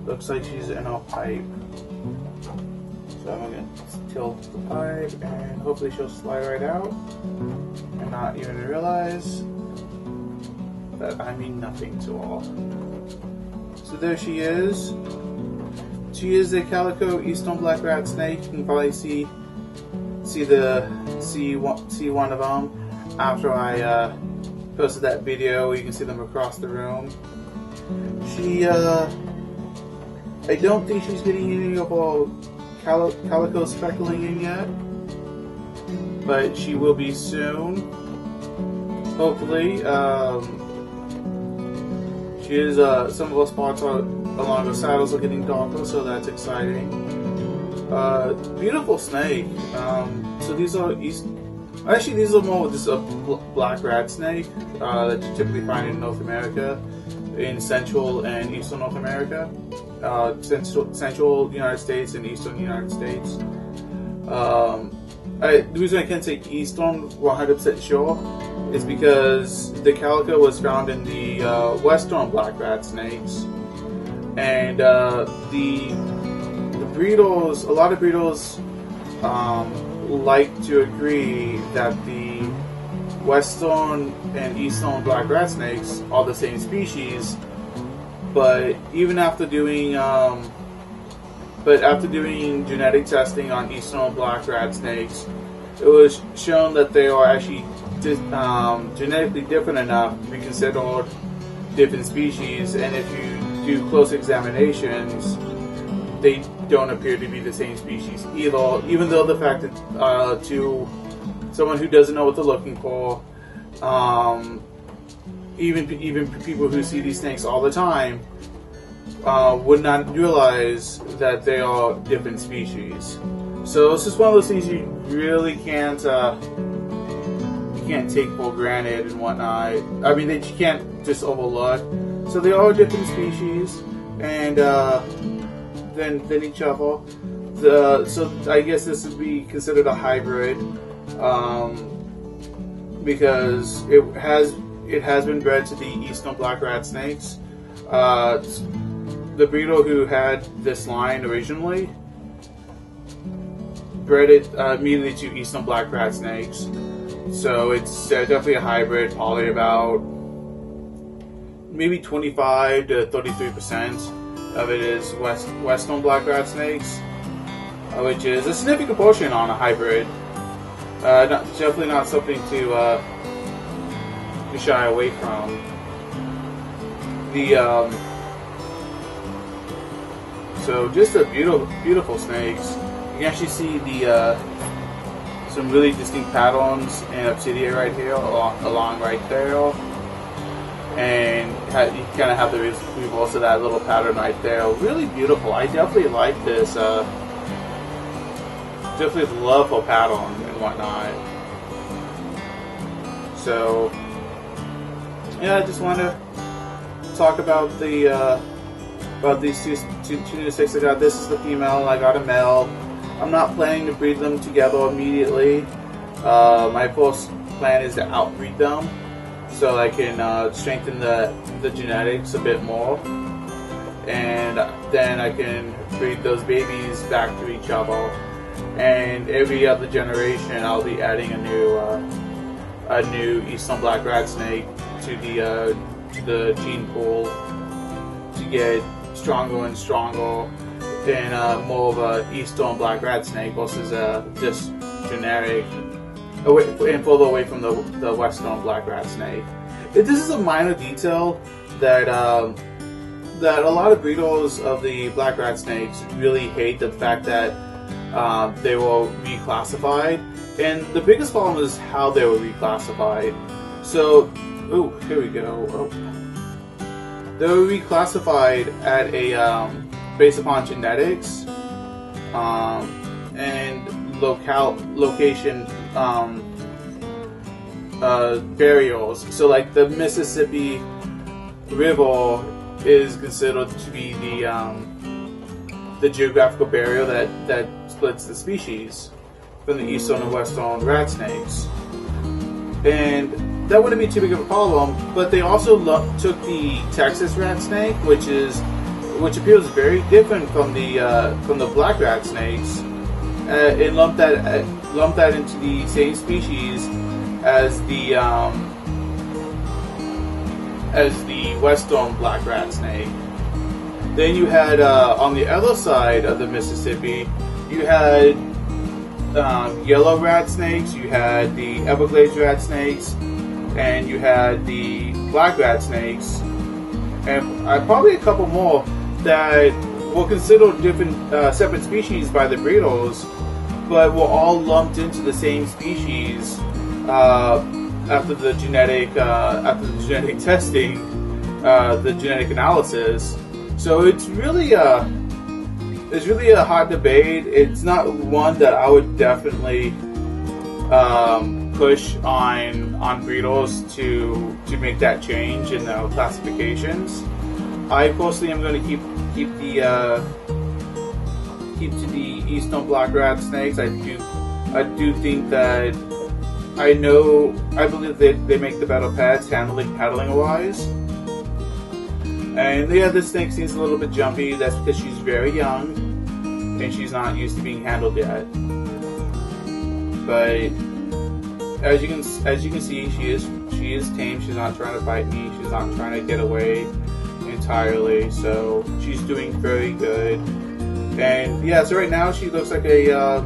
looks like she's in a pipe. So I'm going to tilt the pipe and hopefully she'll slide right out and not even realize that I mean nothing to all. So there she is. She is a Calico Eastern black rat snake. You can probably see one of them after I posted that video. You can see them across the room. She I don't think she's getting any of our calico speckling in yet, but she will be soon, hopefully. She is some of the spots along the saddles are getting darker, so that's exciting. Beautiful snake. So these are actually these are more just a black rat snake that you typically find in North America, in Central and Eastern North America, Central United States and Eastern United States. The reason I can't say Eastern 100% sure is because the calico was found in the Western black rat snakes, and the breeders, a lot of breeders like to agree that the Western and Eastern black rat snakes are the same species, but even after doing genetic testing on Eastern black rat snakes, it was shown that they are actually genetically different enough to be considered different species, and if you do close examinations, they don't appear to be the same species either, even though the fact that to someone who doesn't know what they're looking for, even people who see these snakes all the time would not realize that they are different species. So it's just one of those things you really can't take for granted and whatnot. I mean, that you can't just overlook. So they are different species, and than each other. So I guess this would be considered a hybrid, because it has been bred to the Eastern black rat snakes. The breeder who had this line originally bred it immediately to Eastern black rat snakes. So it's definitely a hybrid, probably about maybe 25 to 33% of it is Western black rat snakes, which is a significant portion on a hybrid. Definitely not something to shy away from. So just a beautiful snakes. You can actually see some really distinct patterns in obsidian right here, along right there, and you kind of have the reverse of that little pattern right there. Really beautiful. I definitely like this. Definitely love her pattern and whatnot. So yeah, I just want to talk about about these two new sticks I got. This is the female, and I got a male. I'm not planning to breed them together immediately. My first plan is to outbreed them, so I can strengthen the genetics a bit more, and then I can breed those babies back to each other. And every other generation, I'll be adding a new Eastern black rat snake to the gene pool to get stronger and stronger, and more of a Eastern black rat snake versus just generic, and further away from the Western black rat snake. This is a minor detail that that a lot of breeders of the black rat snakes really hate, the fact that they were reclassified, and the biggest problem is how they were reclassified. So, here we go. They were reclassified at a based upon genetics and location barriers. So, like the Mississippi River is considered to be the geographical barrier that splits the species from the eastern and western rat snakes, and that wouldn't be too big of a problem. But they also took the Texas rat snake, which is which appears very different from the black rat snakes. It lumped that into the same species as the western black rat snake. Then you had on the other side of the Mississippi, you had yellow rat snakes, you had the Everglades rat snakes, and you had the black rat snakes, and probably a couple more that were considered different, separate species by the breeders, but were all lumped into the same species after the genetic testing, the genetic analysis. So it's really a hot debate. It's not one that I would definitely push on breeders to make that change in the classifications. I personally am going to keep to the eastern black rat snakes. I do think that I believe they make the better pets, paddling wise. And yeah, this snake seems a little bit jumpy. That's because she's very young and she's not used to being handled yet. But as you can see, she is tame. She's not trying to bite me. She's not trying to get away entirely. So she's doing very good. And yeah, so right now she looks like a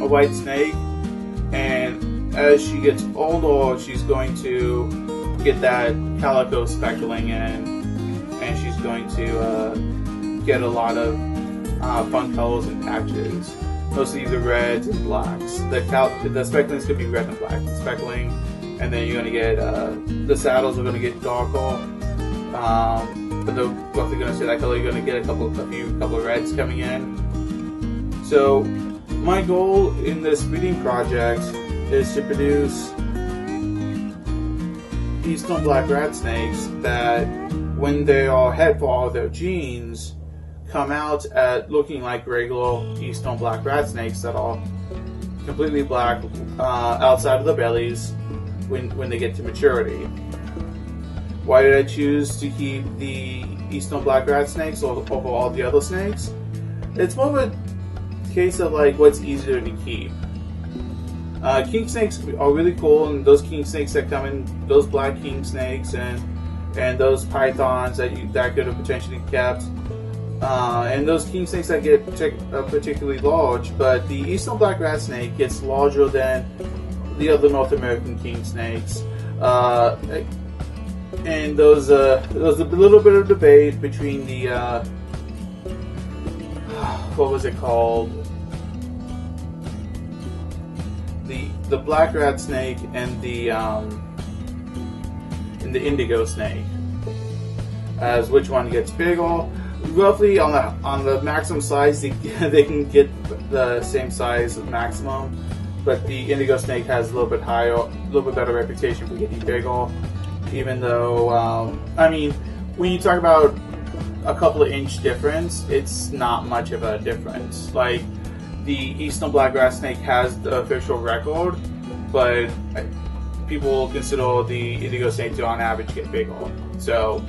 white snake. And as she gets older, she's going to get that calico speckling in, and she's going to get a lot of fun colors and patches. Mostly the reds and blacks. The specklings could be red and black. The speckling, and then you're going to get the saddles are going to get darker. But they're roughly going to stay that color. You're going to get a couple of reds coming in. So my goal in this breeding project is to produce eastern black rat snakes that, when they are head for all their genes, come out at looking like regular eastern black rat snakes that are completely black outside of the bellies when they get to maturity. Why did I choose to keep the eastern black rat snakes over all the other snakes? It's more of a case of like what's easier to keep. King snakes are really cool, and those king snakes that come in, those black king snakes and those pythons that could have potentially kept, and those king snakes that get particularly large. But the eastern black rat snake gets larger than the other North American king snakes, and there was a little bit of debate between the what was it called? The black rat snake and the indigo snake, as which one gets bigger. Roughly on the maximum size, they can get the same size of maximum, but the indigo snake has a little bit better reputation for getting bigger. Even though, I mean, when you talk about a couple of inch difference, it's not much of a difference. Like, the eastern black rat snake has the official record, but people consider the indigo snake to, on average, get bigger. So,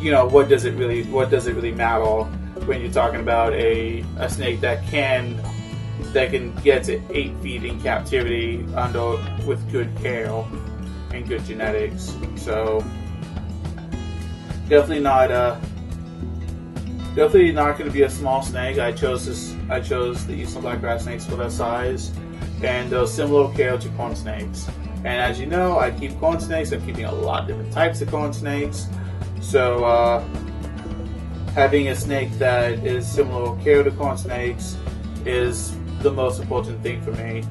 you know, what does it really matter when you're talking about a snake that can get to 8 feet in captivity with good care and good genetics? So definitely not going to be a small snake. I chose the eastern black rat snakes for their size, and they're similar care to corn snakes. And as you know, I keep corn snakes. I'm keeping a lot of different types of corn snakes. So having a snake that is similar care to corn snakes is the most important thing for me.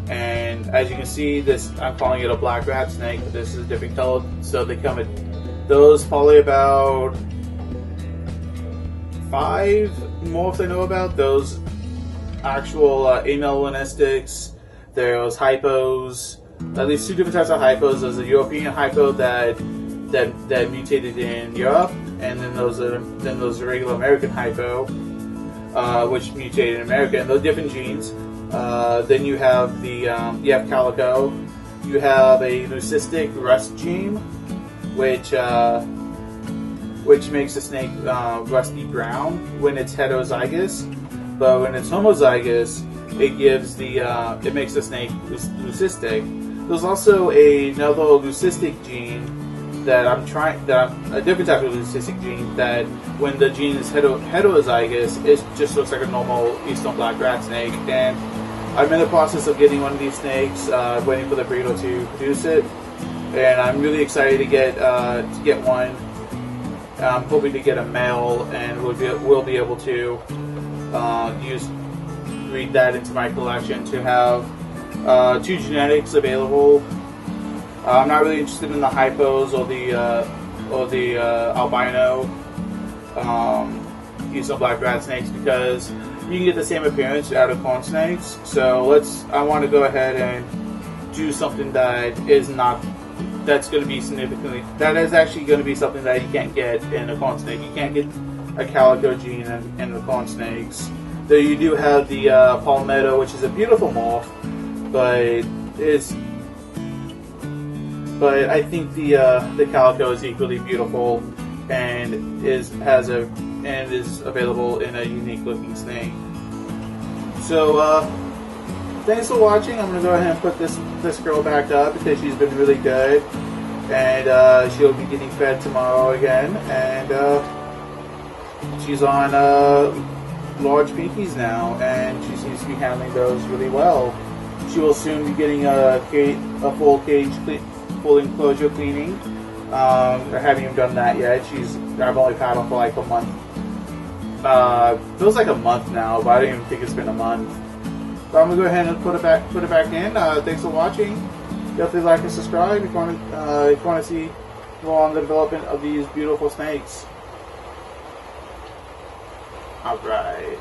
And as you can see, I'm calling it a black rat snake, but this is a different color. So they come at those probably about 5 more if I know about those actual amylinistics. There's hypos, at least 2 different types of hypos. There's a European hypo that mutated in Europe, and then there's a regular American hypo, which mutated in America, and those different genes. Then you have you have Calico. You have a leucistic rust gene, which which makes the snake rusty brown when it's heterozygous. But when it's homozygous, it makes the snake leucistic. There's also another leucistic gene that a different type of leucistic gene that when the gene is heterozygous, it just looks like a normal eastern black rat snake. And I'm in the process of getting one of these snakes, waiting for the breeder to produce it. And I'm really excited to get one. I'm hoping to get a male, and we'll be able to breed that into my collection to have 2 genetics available. I'm not really interested in the hypos or the albino eastern black rat snakes because you can get the same appearance out of corn snakes. So I want to go ahead and do something that is actually going to be something that you can't get in a corn snake. You can't get a calico gene in the corn snakes. Though you do have the palmetto, which is a beautiful morph, but I think the calico is equally beautiful and is available in a unique looking snake. So thanks for watching. I'm gonna go ahead and put this girl back up because she's been really good, and she'll be getting fed tomorrow again. And she's on large pinkies now, and she seems to be handling those really well. She will soon be getting a full enclosure cleaning. I haven't even done that yet. I've only had her for like a month. Feels like a month now, but I don't even think it's been a month. So I'm gonna go ahead and put it back in. Thanks for watching. Definitely like and subscribe if you want to see more on the development of these beautiful snakes. All right.